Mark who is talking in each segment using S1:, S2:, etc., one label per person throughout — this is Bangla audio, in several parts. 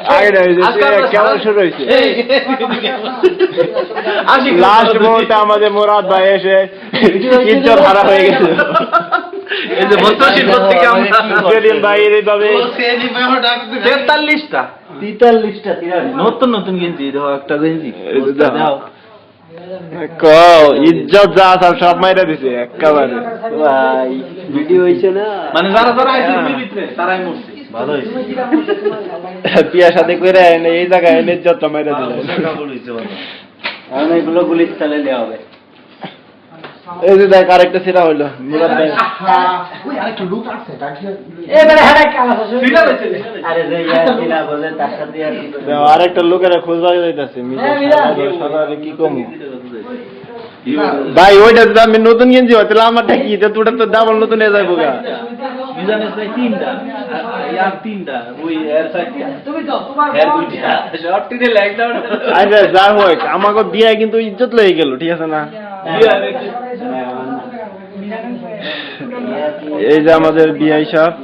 S1: আগে কেমন শুরু হয়েছে লাস্ট মুহূর্তে আমাদের মুরাদ ভাই এসে ইজ্জত হারা হয়ে গেছে
S2: এই যে বলতেছিল থেকে আমরা
S1: সেদিন ভাই এইভাবে
S2: 43টা নতুন নতুন গেঞ্জি দাও একটা গেঞ্জি দাও
S1: ইজ্জত যা আছে সব মাইরা দিছে একেবারে
S3: ভাই ভিডিও হইছে না
S2: মানে যারা যারা আইছে ভিতরে তারাই মরছে
S3: ভালো হইছে
S1: বিয়া সাথে করে এনে এই জায়গায় এনে ইজ্জত মাইরা দিল
S3: এখন এগুলো গুলির চালে দেওয়া হবে
S1: এই যে দেখ আরেকটা সিরা হইলো মুরাদ ভাই
S3: এবারে হাড়া কালা আরে রে ইয়ার দিনা বলে তার সাথে আর কি
S1: আরেকটা লোকের খোঁজ পাওয়া যাইতাছে সারা কি কম ভাই ওইটা যদি আমি নতুন গেঞ্জি হয় তাহলে আমারটা কি তোটা তো ডাবল নতুন হয়ে যাবো গা
S2: মিজানের ভাই তিনটা আর তিনটা ওই এর সাইডটা তুমি তো তোমার এর দুইটা শর্ট টিনে লাইক দাও
S1: আচ্ছা যা হোক আমাকে বিয়ে কিন্তু ইজ্জত লয়ে গেল ঠিক আছে না এই যে আমাদের বিআই সাহেব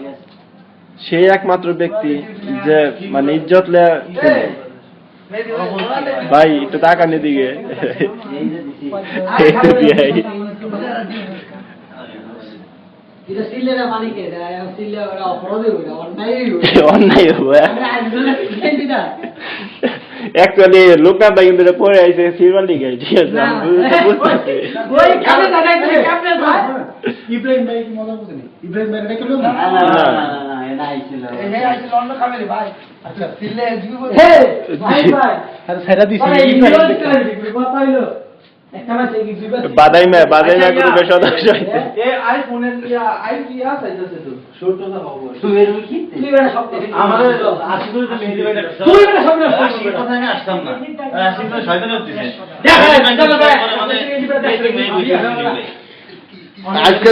S1: সেই একমাত্র ব্যক্তি যে মানে ইজ্জত লে ভাই একটু টাকা নি দিকে বিআই অন্যায় অ্যাকচুয়ালি লোকনাথ ভাই কিন্তু পরে আইছে সিলভার লিগে ঠিক আছে
S4: ইব্রাহিম ভাই কি মজা বুঝেনি ইব্রাহিম ভাই এটা কেন না
S3: না আইছিল
S4: আইছিল অন্য খাবে ভাই আচ্ছা সিলে দিব
S3: হে ভাই ভাই
S4: আরে সেটা দিছি
S3: কথা হইলো একখানা চেক দিবা
S1: বাদাই মে গ্রুপের সদস্য
S2: এ আইফোনের আইডিয়া চাইতেছে তো ছোট না বাবু
S3: তুই এর কি তুই এটা সব
S2: আমাদের আসিফ তো মেহেদি ভাই
S3: তুই এটা সব না
S2: আসিফ কথা আমি আসতাম না আসিফ তো শয়তান হচ্ছে
S1: আজকে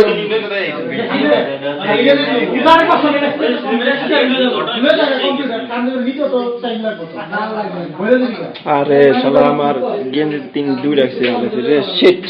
S1: আরে শালা আমার গেঞ্জি তিন দুই রাখছে রে শিট